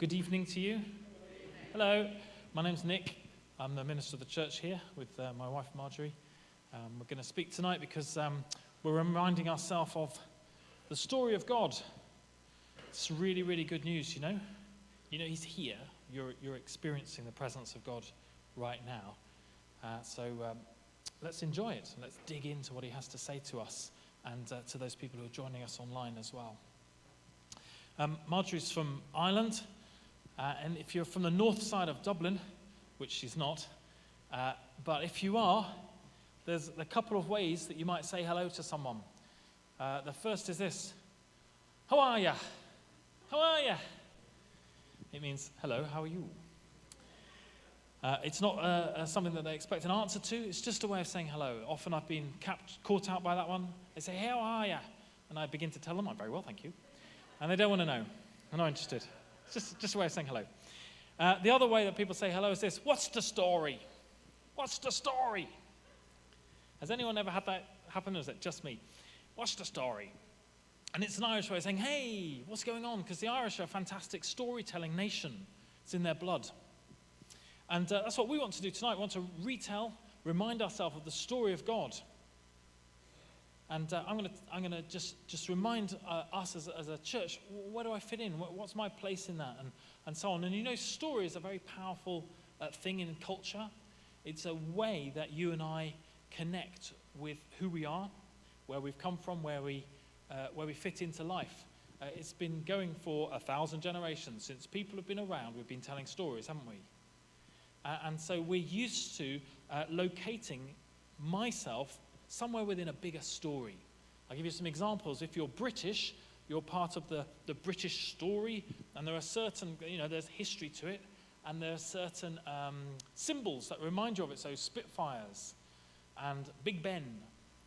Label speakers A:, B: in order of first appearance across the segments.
A: Good evening to you. Hello, my name's Nick. I'm the minister of the church here with my wife Marjorie. We're going to speak tonight because we're reminding ourselves of the story of God. It's really, really good news, you know. You know, he's here. You're experiencing the presence of God right now. So let's enjoy it. Let's dig into what he has to say to us and to those people who are joining us online as well. Marjorie's from Ireland. And if you're from the north side of Dublin, which she's not, but if you are, there's a couple of ways that you might say hello to someone. The first is this: how are ya? How are ya? It means, hello, how are you? It's not something that they expect an answer to. It's just a way of saying hello. Often I've been caught out by that one. They say, how are ya? And I begin to tell them, I'm very well, thank you. And they don't want to know. They're not interested. It's just a way of saying hello. The other way that people say hello is this: what's the story? What's the story? Has anyone ever had that happen, or is it just me? What's the story? And it's an Irish way of saying, hey, what's going on? Because the Irish are a fantastic storytelling nation. It's in their blood. And that's what we want to do tonight. We want to remind ourselves of the story of God. And I'm going to just remind us as a church, where do I fit in? What's my place in that? And so on. And you know, story is a very powerful thing in culture. It's a way that you and I connect with who we are, where we've come from, where we fit into life. It's been going for 1,000 generations. Since people have been around, we've been telling stories, haven't we? And so we're used to locating myself somewhere within a bigger story. I'll give you some examples. If you're British, you're part of the British story, and there are certain, there's history to it, and there are certain symbols that remind you of it. So Spitfires and Big Ben,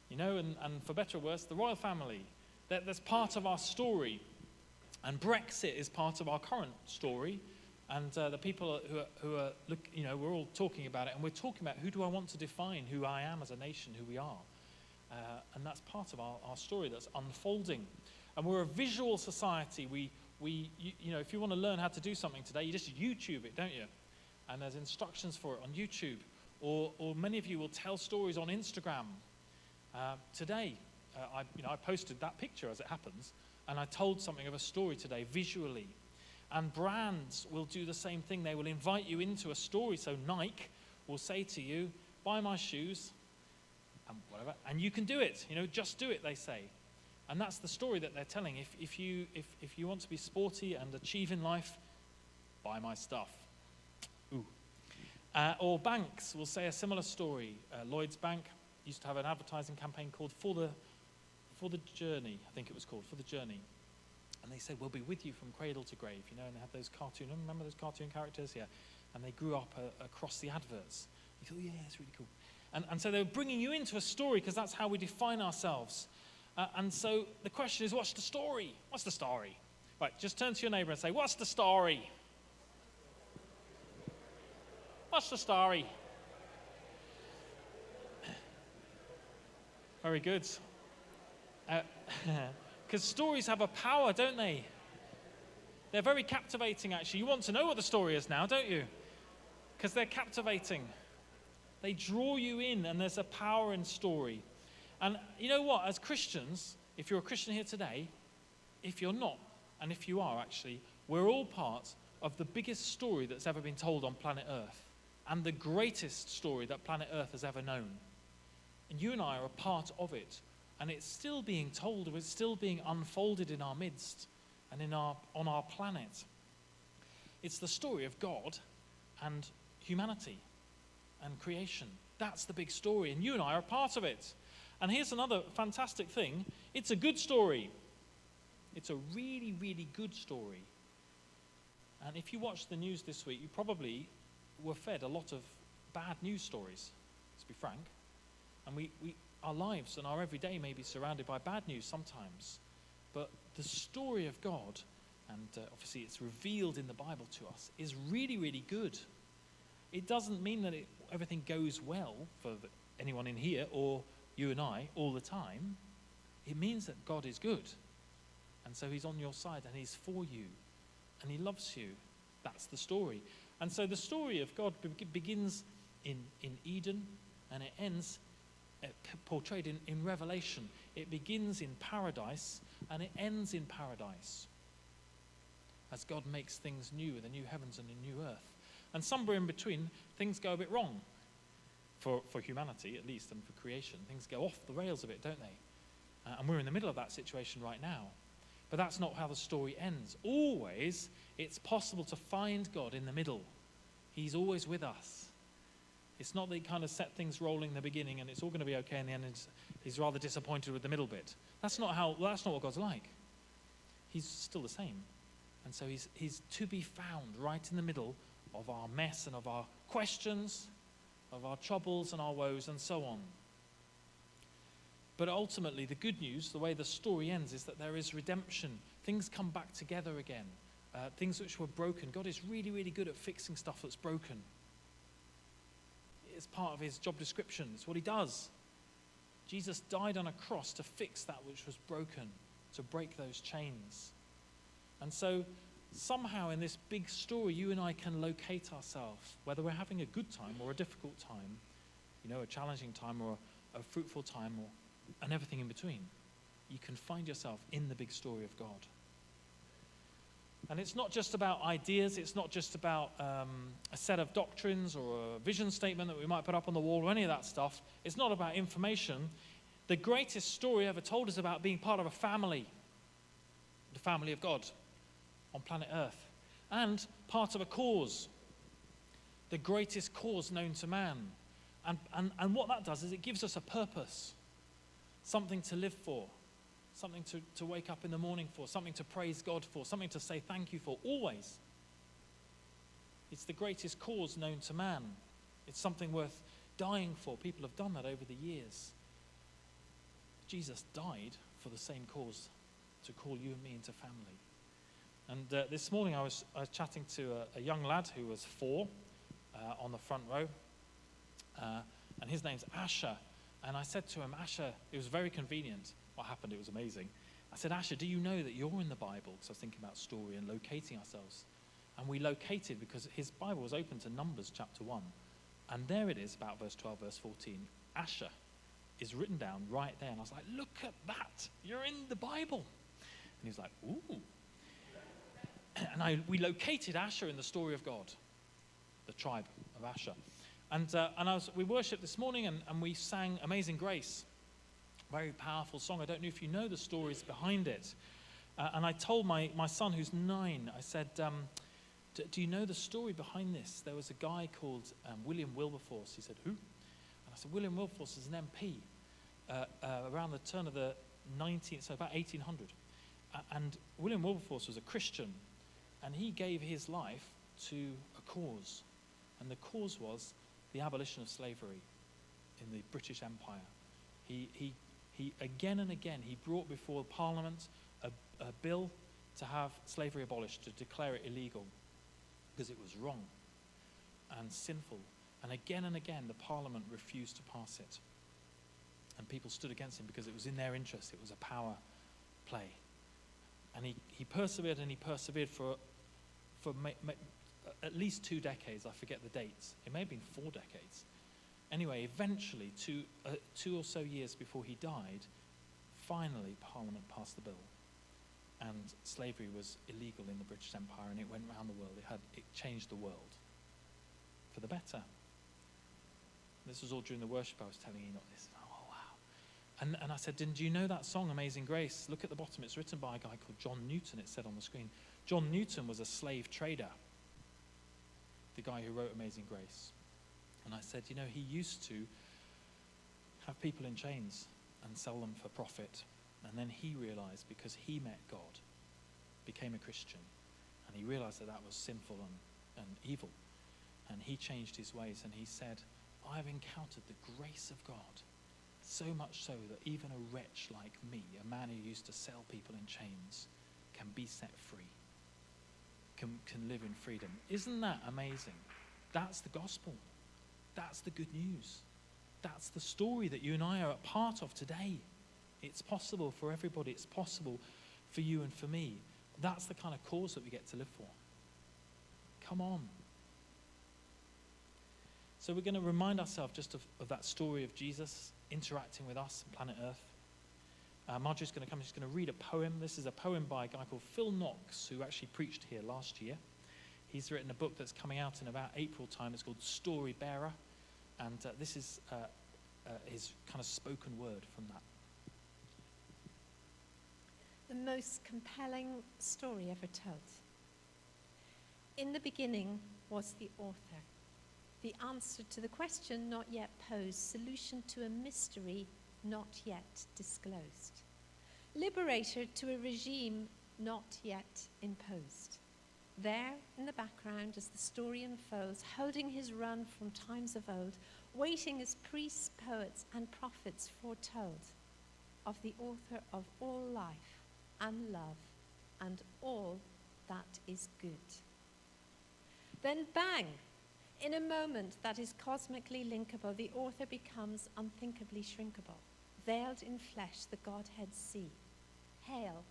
A: and for better or worse, the royal family. That's part of our story. And Brexit is part of our current story. And the people who are we're all talking about it, and we're talking about who do I want to define who I am as a nation, who we are. And that's part of our story that's unfolding. And we're a visual society. We if you want to learn how to do something today, you just YouTube it, don't you? And there's instructions for it on YouTube. Or many of you will tell stories on Instagram. Today, I posted that picture as it happens, and I told something of a story today visually. And brands will do the same thing. They will invite you into a story. So Nike will say to you, buy my shoes, and whatever, and you can do it. Just do it, they say. And that's the story that they're telling. If you want to be sporty and achieve in life, buy my stuff. Ooh. Or banks will say a similar story. Lloyd's Bank used to have an advertising campaign called For the Journey, I think it was called, For the Journey. And they said, we'll be with you from cradle to grave, and they had those remember those cartoon characters? Yeah. And they grew up across the adverts. You thought, yeah, it's really cool. And so they were bringing you into a story because that's how we define ourselves. And so the question is, what's the story? What's the story? Right, just turn to your neighbour and say, what's the story? What's the story? Very good. Because stories have a power, don't they? They're very captivating, actually. You want to know what the story is now, don't you? Because they're captivating. They draw you in, and there's a power in story. And you know what? As Christians, if you're a Christian here today, if you're not, and if you are actually, we're all part of the biggest story that's ever been told on planet Earth, and the greatest story that planet Earth has ever known. And you and I are a part of it. And it's still being told, it's still being unfolded in our midst and on our planet. It's the story of God and humanity and creation. That's the big story, and you and I are a part of it. And here's another fantastic thing. It's a good story. It's a really, really good story. And if you watched the news this week, you probably were fed a lot of bad news stories, to be frank. And our lives and our everyday may be surrounded by bad news sometimes. But the story of God, and obviously it's revealed in the Bible to us, is really, really good. It doesn't mean that everything goes well for anyone in here or you and I all the time. It means that God is good. And so he's on your side, and he's for you, and he loves you, That's the story. And so the story of God begins in Eden, and it ends portrayed in Revelation. It begins in paradise, and it ends in paradise as God makes things new, the new heavens and the new earth. And somewhere in between, things go a bit wrong for humanity, at least, and for creation. Things go off the rails a bit, don't they? And we're in the middle of that situation right now. But that's not how the story ends. Always, it's possible to find God in the middle. He's always with us. It's not that he kind of set things rolling in the beginning and it's all going to be okay in the end. He's rather disappointed with the middle bit. That's not what God's like. He's still the same. And so he's to be found right in the middle of our mess and of our questions, of our troubles and our woes and so on. But ultimately, the good news, the way the story ends, is that there is redemption. Things come back together again. Things which were broken. God is really, really good at fixing stuff that's broken. It's part of his job description. It's what he does. Jesus died on a cross to fix that which was broken, to break those chains. And so somehow in this big story, you and I can locate ourselves, whether we're having a good time or a difficult time, a challenging time or a fruitful time, and everything in between. You can find yourself in the big story of God. And it's not just about ideas. It's not just about a set of doctrines or a vision statement that we might put up on the wall or any of that stuff. It's not about information. The greatest story ever told is about being part of a family, the family of God on planet Earth, and part of a cause, the greatest cause known to man. And what that does is it gives us a purpose, something to live for, something to wake up in the morning for, something to praise God for, something to say thank you for, always. It's the greatest cause known to man. It's something worth dying for. People have done that over the years. Jesus died for the same cause, to call you and me into family. And this morning I was chatting to a young lad who was 4 on the front row, and his name's Asher. And I said to him, Asher, it was very convenient. What happened, it was amazing. I said, Asher, do you know that you're in the Bible? Because I was thinking about story and locating ourselves. And we located because his Bible was open to Numbers chapter 1. And there it is, about verse 12, verse 14. Asher is written down right there. And I was like, look at that. You're in the Bible. And he was like, ooh. And we located Asher in the story of God, the tribe of Asher. And we worshipped this morning and we sang Amazing Grace. Very powerful song. I don't know if you know the stories behind it. And I told my son, who's 9, I said, do you know the story behind this? There was a guy called William Wilberforce. He said, who? And I said, William Wilberforce is an MP around the turn of the 19th, so about 1800. And William Wilberforce was a Christian. And he gave his life to a cause. And the cause was the abolition of slavery in the British Empire. He again and again, he brought before Parliament a bill to have slavery abolished, to declare it illegal, because it was wrong and sinful. And again, the Parliament refused to pass it. And people stood against him because it was in their interest. It was a power play. And he persevered and he persevered for at least 2 decades. I forget the dates. It may have been 4 decades. Anyway, eventually, 2 or so years before he died, finally Parliament passed the bill. And slavery was illegal in the British Empire, and it went around the world. It changed the world for the better. This was all during the worship I was telling Enoch this. Oh, wow. And I said, do you know that song, Amazing Grace? Look at the bottom. It's written by a guy called John Newton, it said on the screen. John Newton was a slave trader, the guy who wrote Amazing Grace. And I said, he used to have people in chains and sell them for profit. And then he realized, because he met God, became a Christian, and he realized that was sinful and evil. And he changed his ways, and he said, I've encountered the grace of God, so much so that even a wretch like me, a man who used to sell people in chains, can be set free, can live in freedom. Isn't that amazing? That's the gospel. That's the good news. That's the story that you and I are a part of today. It's possible for everybody. It's possible for you and for me. That's the kind of cause that we get to live for. Come on. So we're going to remind ourselves just of that story of Jesus interacting with us on planet Earth. Marjorie's going to come, she's going to read a poem. This is a poem by a guy called Phil Knox, who actually preached here last year. He's written a book that's coming out in about April time. It's called Story Bearer. And this is his kind of spoken word from that.
B: The most compelling story ever told. In the beginning was the author, the answer to the question not yet posed, solution to a mystery not yet disclosed, liberator to a regime not yet imposed. There in the background as the story unfolds, holding his run from times of old, waiting as priests, poets, and prophets foretold of the author of all life and love and all that is good. Then bang! In a moment that is cosmically linkable, the author becomes unthinkably shrinkable, veiled in flesh the Godhead see. Hail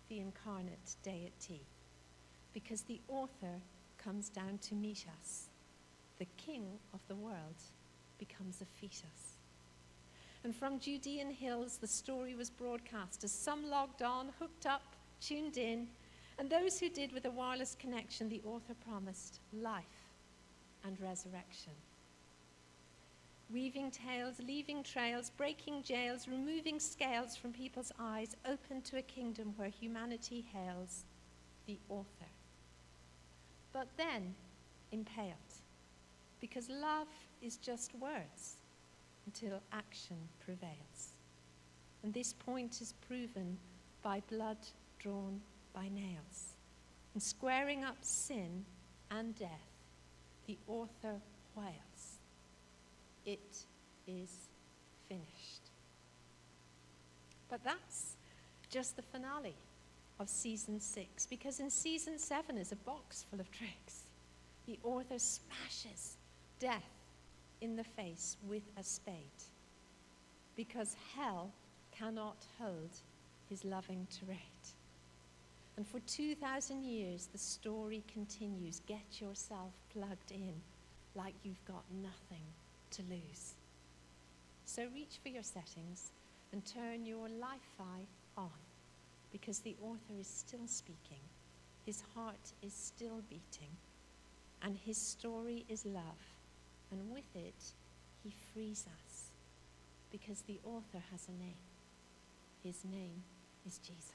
B: the incarnate deity, because the author comes down to meet us. The king of the world becomes a fetus. And from Judean hills the story was broadcast as some logged on, hooked up, tuned in, and those who did with a wireless connection, the author promised life and resurrection. Weaving tales, leaving trails, breaking jails, removing scales from people's eyes, open to a kingdom where humanity hails the author. But then impaled, because love is just words until action prevails. And this point is proven by blood drawn by nails. And squaring up sin and death, the author wails, "It is finished." But that's just the finale of season 6, because in season 7 is a box full of tricks. The author smashes death in the face with a spade, because hell cannot hold his loving tirade. And for 2,000 years, the story continues. Get yourself plugged in like you've got nothing to lose. So reach for your settings and turn your Li-Fi on, because the author is still speaking, his heart is still beating, and his story is love. And with it, he frees us, because the author has a name. His name is Jesus.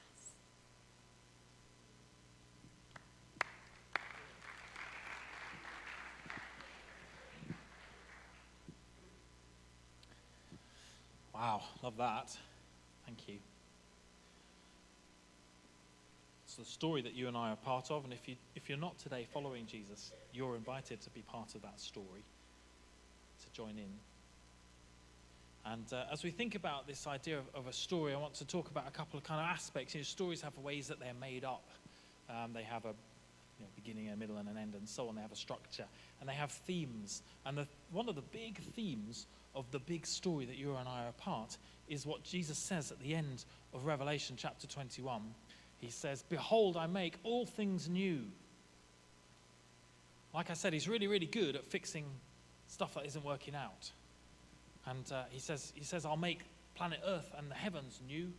A: Wow, love that. Thank you. It's the story that you and I are part of, and if you're not today following Jesus, you're invited to be part of that story, to join in. And as we think about this idea of a story, I want to talk about a couple of kind of aspects. Stories have ways that they're made up. They have a beginning, a middle, and an end, and so on. They have a structure, and they have themes. And one of the big themes of the big story that you and I are a part is what Jesus says at the end of Revelation chapter 21. He says, "Behold, I make all things new." Like I said, he's really, really good at fixing stuff that isn't working out. And he says, I'll make planet Earth and the heavens new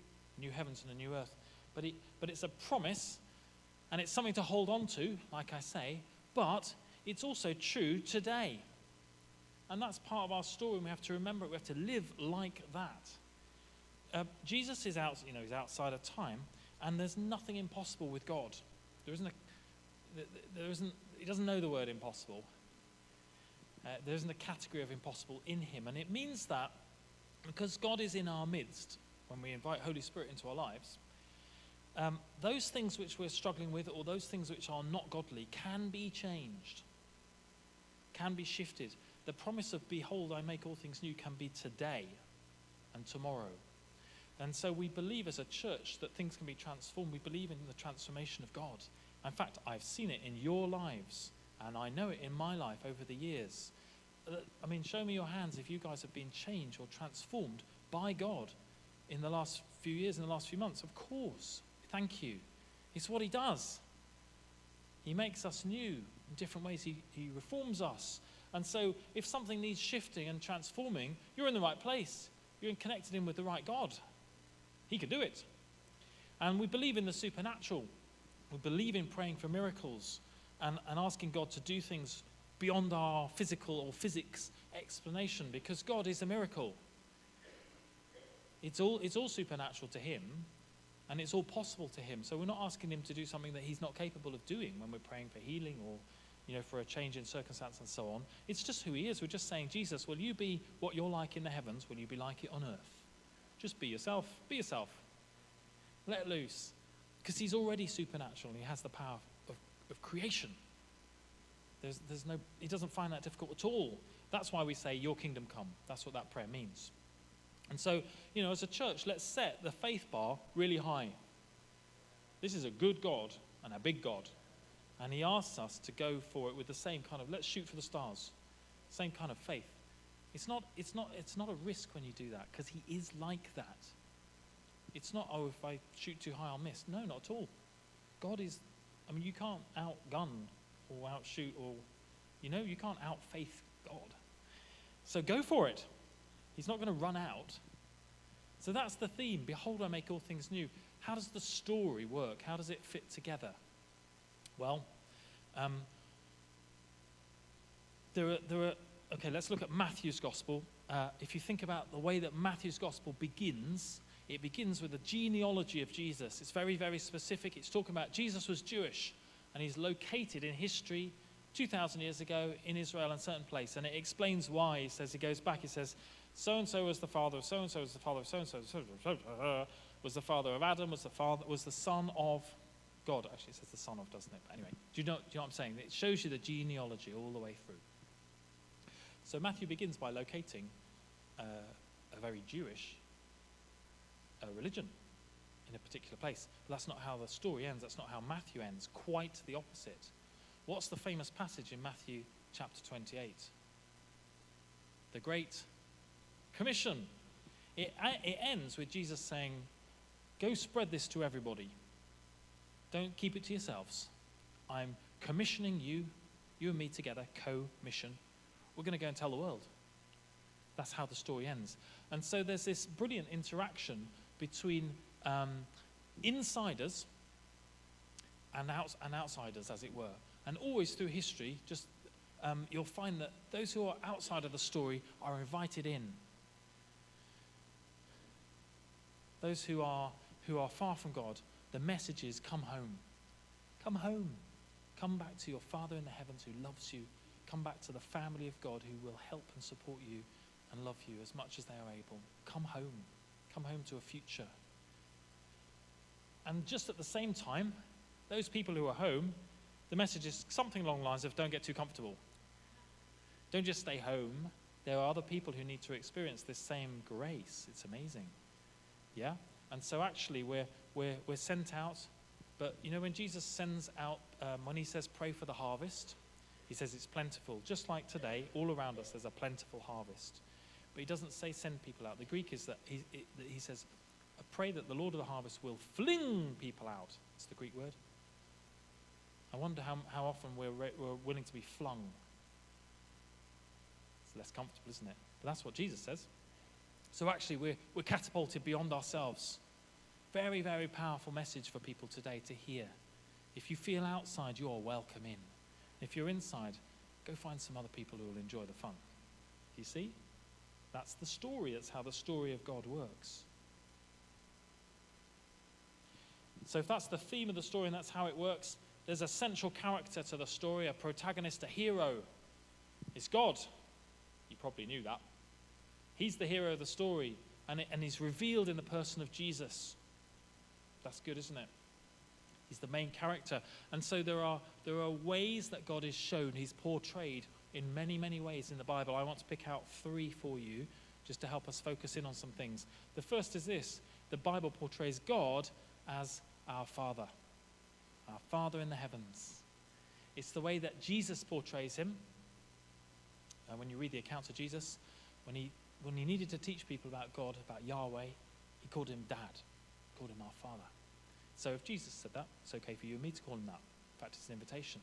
A: heavens and a new earth. But it's a promise, and it's something to hold on to, like I say, but it's also true today. And that's part of our story, and we have to remember it. We have to live like that. Jesus is out, he's outside of time, and there's nothing impossible with God. He doesn't know the word impossible. There isn't a category of impossible in him. And it means that because God is in our midst, when we invite Holy Spirit into our lives, those things which we're struggling with, or those things which are not godly, can be changed, can be shifted. The promise of "Behold, I make all things new" can be today and tomorrow. And so we believe as a church that things can be transformed. We believe in the transformation of God. In fact, I've seen it in your lives, and I know it in my life over the years. Show me your hands if you guys have been changed or transformed by God in the last few years, in the last few months. Of course. Thank you. It's what he does. He makes us new. In different ways, he reforms us. And so if something needs shifting and transforming, you're in the right place. You're connected in with the right God. He can do it. And we believe in the supernatural. We believe in praying for miracles and asking God to do things beyond our physical or physics explanation, because God is a miracle. It's all supernatural to him, and it's all possible to him. So we're not asking him to do something that he's not capable of doing when we're praying for healing or for a change in circumstance and so on. It's just who he is. We're just saying, Jesus, will you be what you're like in the heavens? Will you be like it on earth? Just be yourself. Be yourself. Let loose. Because he's already supernatural. He has the power of creation. He doesn't find that difficult at all. That's why we say, your kingdom come. That's what that prayer means. And so, as a church, let's set the faith bar really high. This is a good God and a big God. And he asks us to go for it with the same kind of, let's shoot for the stars, same kind of faith. It's not a risk when you do that, because he is like that. It's not, if I shoot too high, I'll miss. No, not at all. God is, you can't outgun or outshoot or, you can't outfaith God. So go for it. He's not going to run out. So that's the theme. Behold, I make all things new. How does the story work? How does it fit together? Well, okay, let's look at Matthew's gospel. If you think about the way that Matthew's gospel begins, it begins with the genealogy of Jesus. It's very, very specific. It's talking about Jesus was Jewish, and he's located in history 2,000 years ago in Israel in a certain place. And it explains why. He goes back, he says, so-and-so was the father of so-and-so, was the father of so-and-so, was the father of Adam, was the son of God. Actually, it says the son of, doesn't it? But anyway, do you know what I'm saying? It shows you the genealogy all the way through. So Matthew begins by locating a very Jewish religion in a particular place. But that's not how the story ends. That's not how Matthew ends. Quite the opposite. What's the famous passage in Matthew chapter 28? The Great Commission. It ends with Jesus saying, go spread this to everybody. Don't keep it to yourselves. I'm commissioning you and me together, co-mission. We're going to go and tell the world. That's how the story ends. And so there's this brilliant interaction between insiders and outsiders, as it were. And always through history, you'll find that those who are outside of the story are invited in. Those who are far from God, the message is, come home. Come home. Come back to your Father in the heavens who loves you. Come back to the family of God who will help and support you and love you as much as they are able. Come home. Come home to a future. And just at the same time, those people who are home, the message is something along the lines of, don't get too comfortable. Don't just stay home. There are other people who need to experience this same grace. It's amazing. Yeah? And so actually we're sent out. But when Jesus sends out, when he says pray for the harvest, he says it's plentiful. Just like today, all around us there's a plentiful harvest. But he doesn't say send people out. The Greek is that he says, pray that the Lord of the harvest will fling people out. It's the Greek word. I wonder how often we're willing to be flung. It's less comfortable, isn't it? But that's what Jesus says. So actually we're catapulted beyond ourselves. Very, very powerful message for people today to hear. If you feel outside, you're welcome in. If you're inside, go find some other people who will enjoy the fun. You see? That's the story. That's how the story of God works. So if that's the theme of the story and that's how it works, there's a central character to the story, a protagonist, a hero. It's God. You probably knew that. He's the hero of the story, and he's revealed in the person of Jesus. That's good, isn't it? He's the main character. And so there are ways that God is shown. He's portrayed in many, many ways in the Bible. I want to pick out 3 for you just to help us focus in on some things. The first is this. The Bible portrays God as our Father in the heavens. It's the way that Jesus portrays him. When you read the accounts of Jesus, when he needed to teach people about God, about Yahweh, he called him Dad, called him our Father. So if Jesus said that, it's okay for you and me to call him that. In fact, it's an invitation.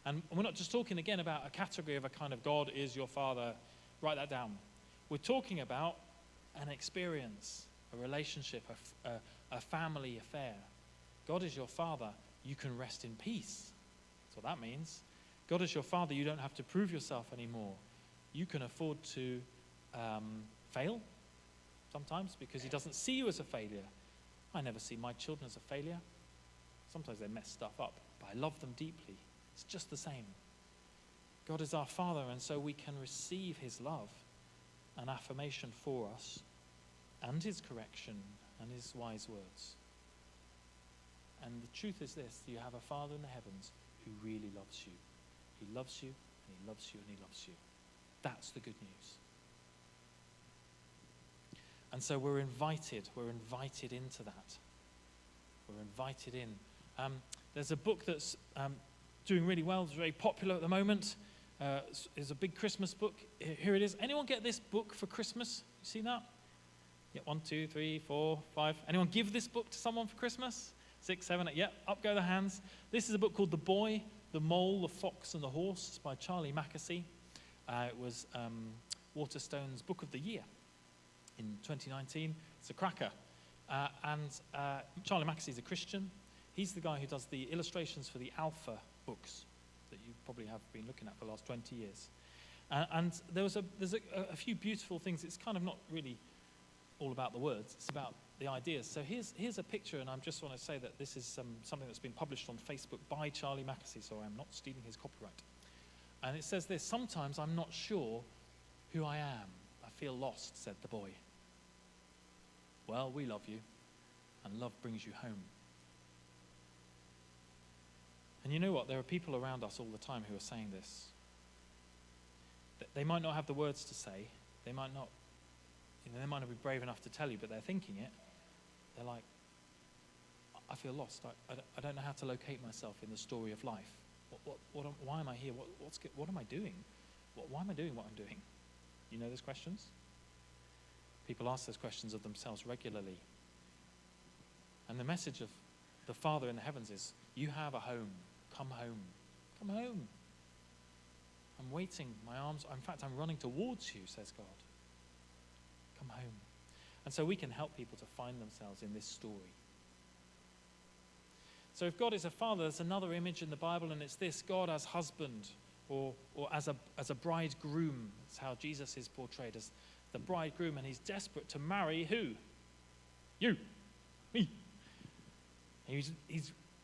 A: And we're not just talking again about a category of a kind of God is your father. Write that down. We're talking about an experience, a relationship, a family affair. God is your father. You can rest in peace. That's what that means. God is your father. You don't have to prove yourself anymore. You can afford to fail sometimes because he doesn't see you as a failure. I never see my children as a failure. Sometimes they mess stuff up, but I love them deeply. It's just the same. God is our Father, and so we can receive his love and affirmation for us and his correction and his wise words. And the truth is this: you have a Father in the heavens who really loves you. He loves you, and he loves you, and he loves you. That's the good news. And so we're invited into that. We're invited in. There's a book that's doing really well. It's very popular at the moment. It's a big Christmas book. Here it is. Anyone get this book for Christmas? You seen that? Yeah, 1, 2, 3, 4, 5. Anyone give this book to someone for Christmas? 6, 7, 8. Yeah, up go the hands. This is a book called The Boy, the Mole, the Fox, and the Horse. It's by Charlie Mackesy. It was Waterstone's Book of the Year in 2019. It's a cracker. And Charlie Mackesy is a Christian. He's the guy who does the illustrations for the Alpha books that you probably have been looking at for the last 20 years. And there's a few beautiful things. It's kind of not really all about the words. It's about the ideas. So here's a picture, and I just want to say that this is something that's been published on Facebook by Charlie Mackesy, so I'm not stealing his copyright. And it says this: "Sometimes I'm not sure who I am. I feel lost," said the boy. Well, we love you, and love brings you home. And you know what? There are people around us all the time who are saying this. They might not have the words to say. They might not be brave enough to tell you, but they're thinking it. They're like, I feel lost. I don't know how to locate myself in the story of life. Why am I here? What am I doing? Why am I doing what I'm doing? You know those questions? People ask those questions of themselves regularly. And the message of the Father in the heavens is, you have a home. Come home. Come home. I'm waiting. My arms, in fact, I'm running towards you, says God. Come home. And so we can help people to find themselves in this story. So if God is a father, there's another image in the Bible, and it's this: God as husband, or as a bridegroom. That's how Jesus is portrayed, as the bridegroom, and he's desperate to marry who? You. Me. He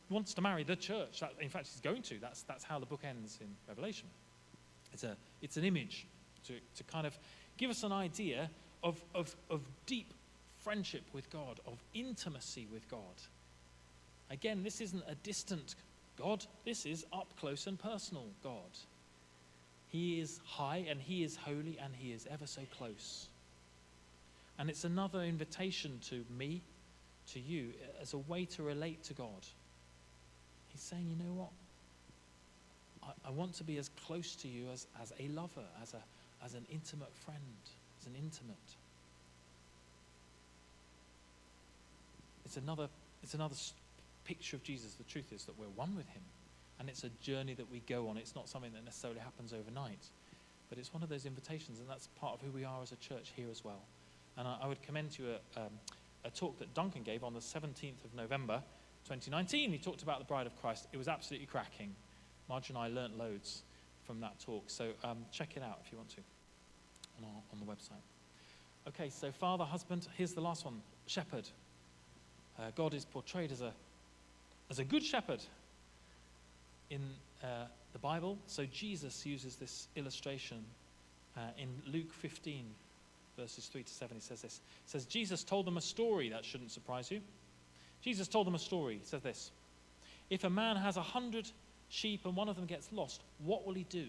A: wants to marry the church. In fact, he's going to. That's how the book ends in Revelation. It's an image to kind of give us an idea of deep friendship with God, of intimacy with God. Again, this isn't a distant God. This is up close and personal God. He is high and he is holy and he is ever so close. And it's another invitation to me, to you, as a way to relate to God. He's saying, you know what? I want to be as close to you as a lover, as an intimate friend, as an intimate. It's another picture of Jesus. The truth is that we're one with him. And it's a journey that we go on. It's not something that necessarily happens overnight. But it's one of those invitations, and that's part of who we are as a church here as well. And I would commend to you a talk that Duncan gave on the 17th of November, 2019. He talked about the bride of Christ. It was absolutely cracking. Marjorie and I learnt loads from that talk. So check it out if you want to on the website. Okay, so father, husband. Here's the last one, shepherd. God is portrayed as a good shepherd in the Bible. So Jesus uses this illustration in Luke 15, verses 3 to 7. He says this. It says, Jesus told them a story. That shouldn't surprise you. Jesus told them a story. He says this: if a man has 100 sheep and one of them gets lost, what will he do?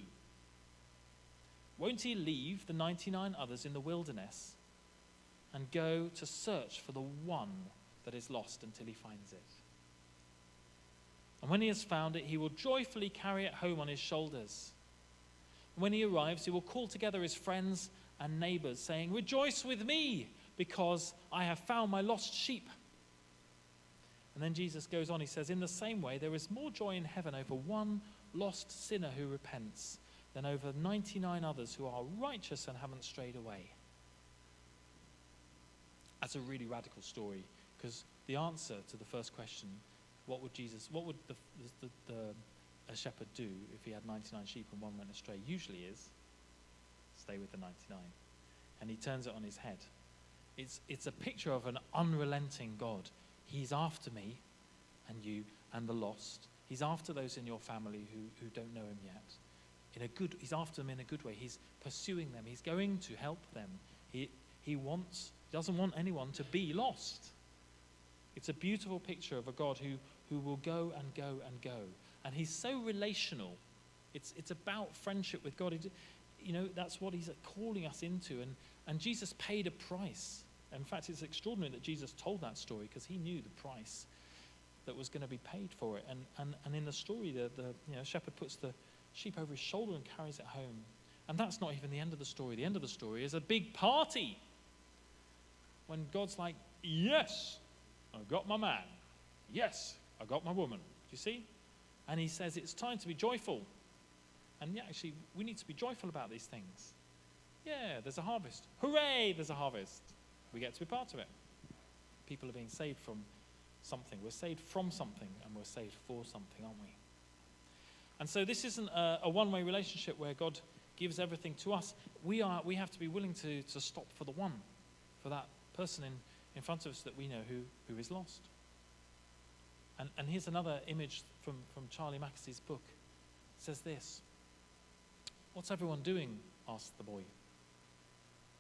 A: Won't he leave the 99 others in the wilderness and go to search for the one that is lost until he finds it? And when he has found it, he will joyfully carry it home on his shoulders. When he arrives, he will call together his friends and neighbors, saying, "Rejoice with me, because I have found my lost sheep." And then Jesus goes on, he says, in the same way, there is more joy in heaven over one lost sinner who repents than over 99 others who are righteous and haven't strayed away. That's a really radical story, because the answer to the first question, what would a shepherd do if he had 99 sheep and one went astray, usually is stay with the 99. And he turns it on his head. It's a picture of an unrelenting God. He's after me and you and the lost. He's after those in your family who don't know him yet. He's after them in a good way. He's pursuing them. He's going to help them. He doesn't want anyone to be lost. It's a beautiful picture of a God who will go and go and go. And he's so relational. It's about friendship with God. That's what he's calling us into. And Jesus paid a price. In fact, it's extraordinary that Jesus told that story, because he knew the price that was going to be paid for it. And in the story, the shepherd puts the sheep over his shoulder and carries it home. And that's not even the end of the story. The end of the story is a big party. When God's like, yes, I got my man. Yes, I got my woman. Do you see? And he says it's time to be joyful. And yeah, actually, we need to be joyful about these things. Yeah, there's a harvest. Hooray, there's a harvest. We get to be part of it. People are being saved from something. We're saved from something, and we're saved for something, aren't we? And so this isn't a one-way relationship where God gives everything to us. We have to be willing to stop for the one, for that person in front of us that we know who is lost. And here's another image from Charlie Mackes's book. It says this: "What's everyone doing?" asked the boy.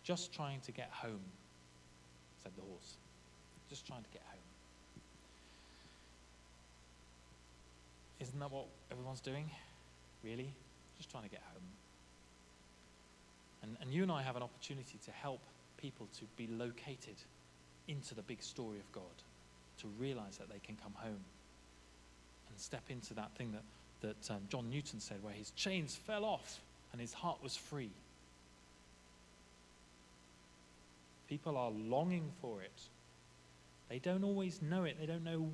A: "Just trying to get home," said the horse. Just trying to get home. Isn't that what everyone's doing? Really? Just trying to get home. And you and I have an opportunity to help people to be located into the big story of God, to realize that they can come home and step into that thing that John Newton said, where his chains fell off and his heart was free. People are longing for it. They don't always know it. They don't know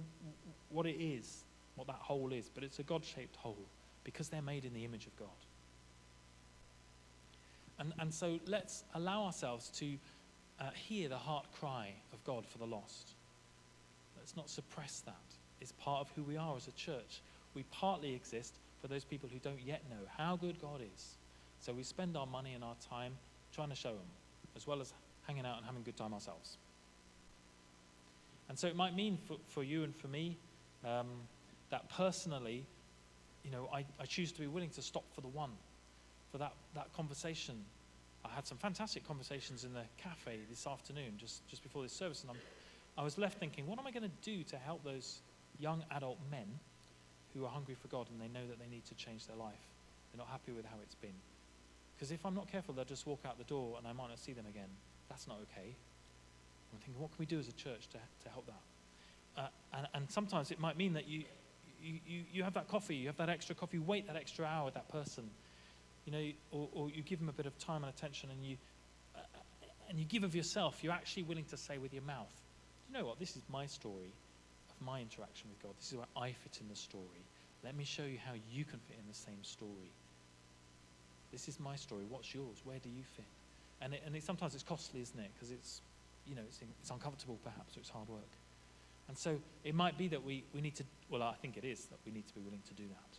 A: what it is, what that hole is, but it's a God-shaped hole because they're made in the image of God. And so let's allow ourselves to hear the heart cry of God for the lost. Let's not suppress that. It's part of who we are as a church. We partly exist for those people who don't yet know how good God is. So we spend our money and our time trying to show them, as well as hanging out and having a good time ourselves. And so it might mean for you and for me that personally, I choose to be willing to stop for the one, for that conversation. I had some fantastic conversations in the cafe this afternoon, just before this service, and I was left thinking, what am I going to do to help those young adult men who are hungry for God and they know that they need to change their life? They're not happy with how it's been. Because if I'm not careful, they'll just walk out the door and I might not see them again. That's not okay. I'm thinking, what can we do as a church to help that? And sometimes it might mean that you have that coffee, you have that extra coffee, wait that extra hour with that person, or you give them a bit of time and attention, and you give of yourself. You're actually willing to say with your mouth, you know what, this is my story of my interaction with God. This is where I fit in the story. Let me show you how you can fit in the same story. This is my story. What's yours? Where do you fit? And sometimes it's costly, isn't it? Because it's uncomfortable perhaps, or it's hard work. And so it might be that we need to, well, I think it is, that we need to be willing to do that.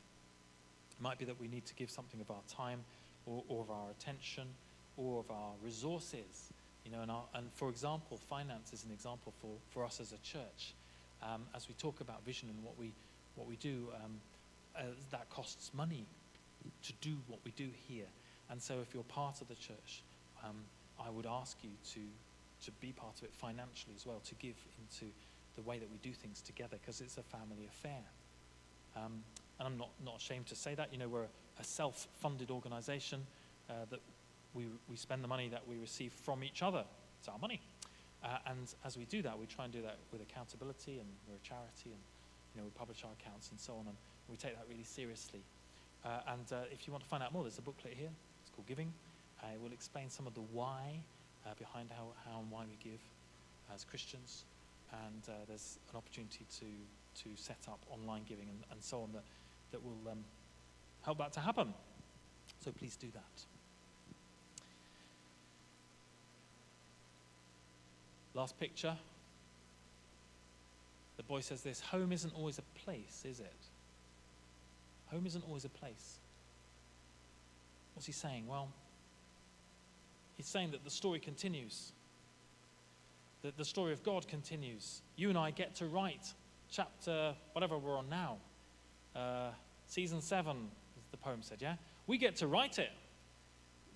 A: It might be that we need to give something of our time or of our attention or of our resources. And for example, finance is an example for us as a church. As we talk about vision and what we do, that costs money to do what we do here. And so if you're part of the church, I would ask you to be part of it financially as well, to give into the way that we do things together, because it's a family affair. And I'm not ashamed to say that. We're a self-funded organisation that we spend the money that we receive from each other. It's our money. And as we do that, we try and do that with accountability, and we're a charity, and we publish our accounts and so on, and we take that really seriously. And if you want to find out more, there's a booklet here. It's called Giving. It will explain some of the why behind how and why we give as Christians. And there's an opportunity to set up online giving and so on that will help that to happen. So please do that. Last picture. The boy says this: home isn't always a place, is it? Home isn't always a place. What's he saying? Well, he's saying that the story continues. That the story of God continues. You and I get to write chapter, whatever we're on now. Season 7, as the poem said, yeah? We get to write it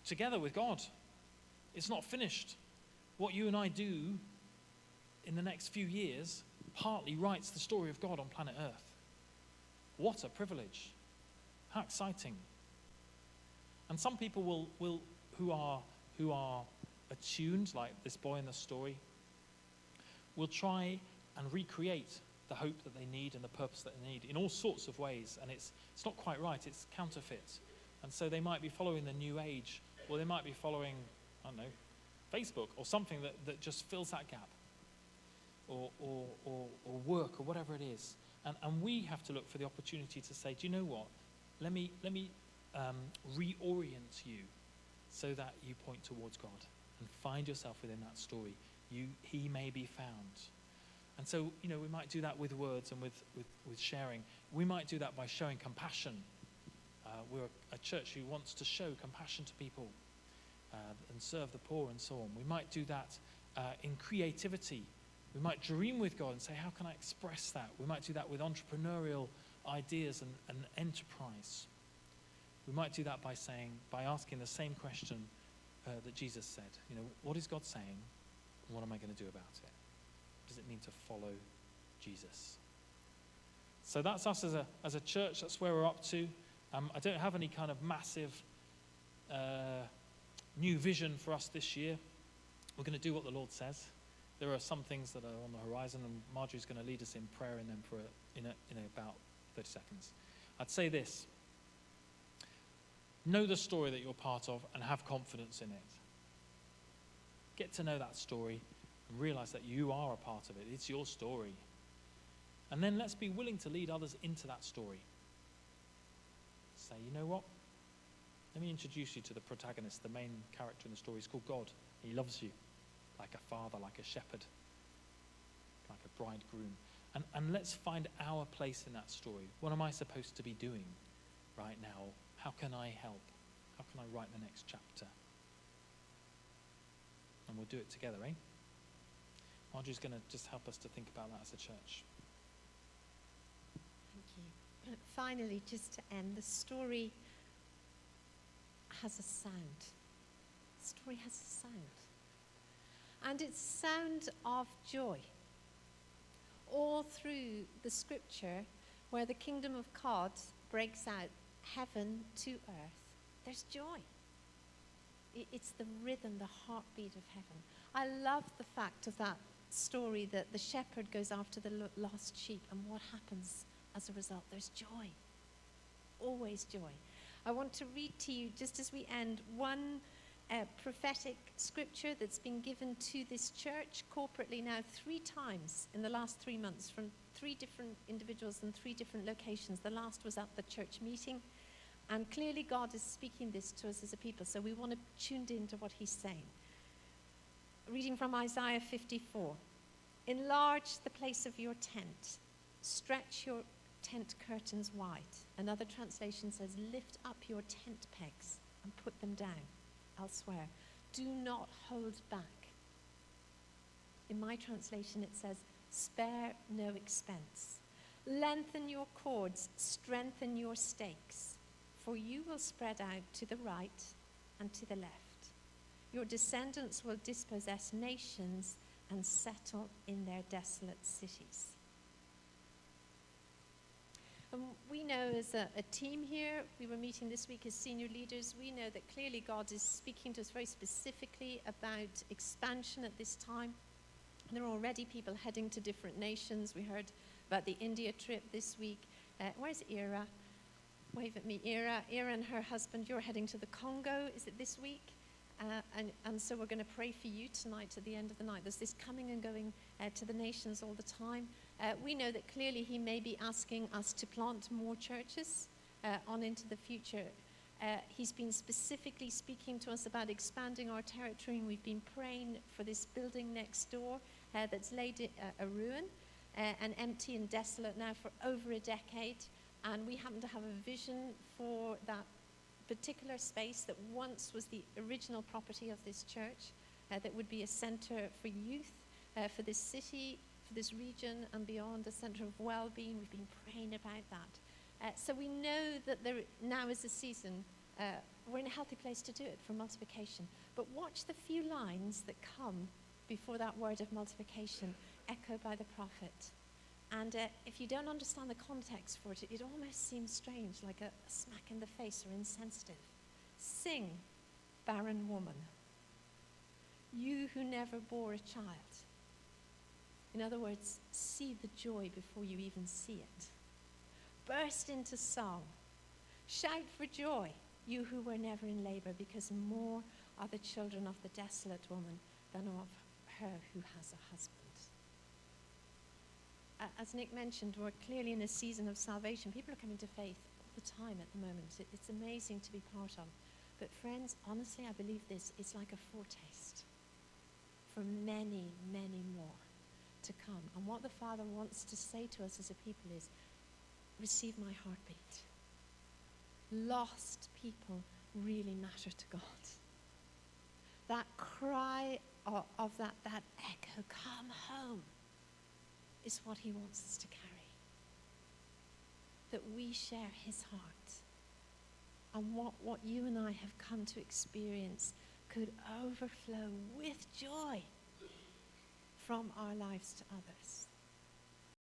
A: together with God. It's not finished. What you and I do in the next few years partly writes the story of God on planet Earth. What a privilege. How exciting. And some people will who are attuned, like this boy in the story, will try and recreate the hope that they need and the purpose that they need in all sorts of ways. And it's not quite right. It's counterfeit. And so they might be following the new age, or they might be following, I don't know, Facebook or something that just fills that gap, or work, or whatever it is. And we have to look for the opportunity to say, do you know what? Let me reorient you so that you point towards God and find yourself within that story. He may be found. And so, we might do that with words and with sharing. We might do that by showing compassion. We're a church who wants to show compassion to people and serve the poor and so on. We might do that in creativity. We might dream with God and say, how can I express that? We might do that with entrepreneurial ideas and enterprise. We might do that by asking the same question that Jesus said. What is God saying? And what am I going to do about it? What does it mean to follow Jesus? So that's us as a church. That's where we're up to. I don't have any kind of massive new vision for us this year. We're going to do what the Lord says. There are some things that are on the horizon, and Marjorie's going to lead us in prayer in them in about 30 seconds. I'd say this: know the story that you're part of and have confidence in it. Get to know that story and realize that you are a part of it. It's your story. And then let's be willing to lead others into that story. Say, you know what? Let me introduce you to the protagonist, the main character in the story. He's called God. He loves you like a father, like a shepherd, like a bridegroom. And let's find our place in that story. What am I supposed to be doing right now? How can I help? How can I write the next chapter? And we'll do it together, eh? Marjorie's going to just help us to think about that as a church.
B: Thank you. Finally, just to end, the story has a sound. The story has a sound. And it's a sound of joy. All through the scripture, where the kingdom of God breaks out heaven to earth, there's joy. It's the rhythm, the heartbeat of heaven. I love the fact of that story that the shepherd goes after the lost sheep, and what happens as a result? There's joy. Always joy. I want to read to you, just as we end, one prophetic scripture that's been given to this church corporately now 3 times in the last 3 months from 3 different individuals in 3 different locations. The last was at the church meeting. And clearly God is speaking this to us as a people, so we want to tune into what he's saying. Reading from Isaiah 54. Enlarge the place of your tent. Stretch your tent curtains wide. Another translation says, lift up your tent pegs and put them down. Elsewhere, do not hold back. In my translation it says, spare no expense. Lengthen your cords, strengthen your stakes. For you will spread out to the right and to the left. Your descendants will dispossess nations and settle in their desolate cities. And we know as a team here, we were meeting this week as senior leaders, we know that clearly God is speaking to us very specifically about expansion at this time. There are already people heading to different nations. We heard about the India trip this week. Where's Ira? Wave at me, Ira. Ira and her husband, you're heading to the Congo. Is it this week? And so we're going to pray for you tonight at the end of the night. There's this coming and going to the nations all the time. We know that clearly he may be asking us to plant more churches. on into the future. He's been specifically speaking to us about expanding our territory, and we've been praying for this building next door that's laid a ruin and empty and desolate now for over a decade. And we happen to have a vision for that particular space that once was the original property of this church, that would be a center for youth, for this city, for this region and beyond, a center of well-being. We've been praying about that. So we know that there now is a season, we're in a healthy place to do it for multiplication. But watch the few lines that come before that word of multiplication, echoed by the prophet. And if you don't understand the context for it, it almost seems strange, like a smack in the face or insensitive. Sing, barren woman, you who never bore a child. In other words, see the joy before you even see it. Burst into song. Shout for joy, you who were never in labor, because more are the children of the desolate woman than of her who has a husband. As Nick mentioned, we're clearly in a season of salvation. People are coming to faith all the time at the moment. It's amazing to be part of. But friends, honestly, I believe this is like a foretaste for many, many more to come. And what the Father wants to say to us as a people is, receive my heartbeat. Lost people really matter to God. That cry of that echo, come home, is what he wants us to carry. That we share his heart. And what you and I have come to experience could overflow with joy from our lives to others.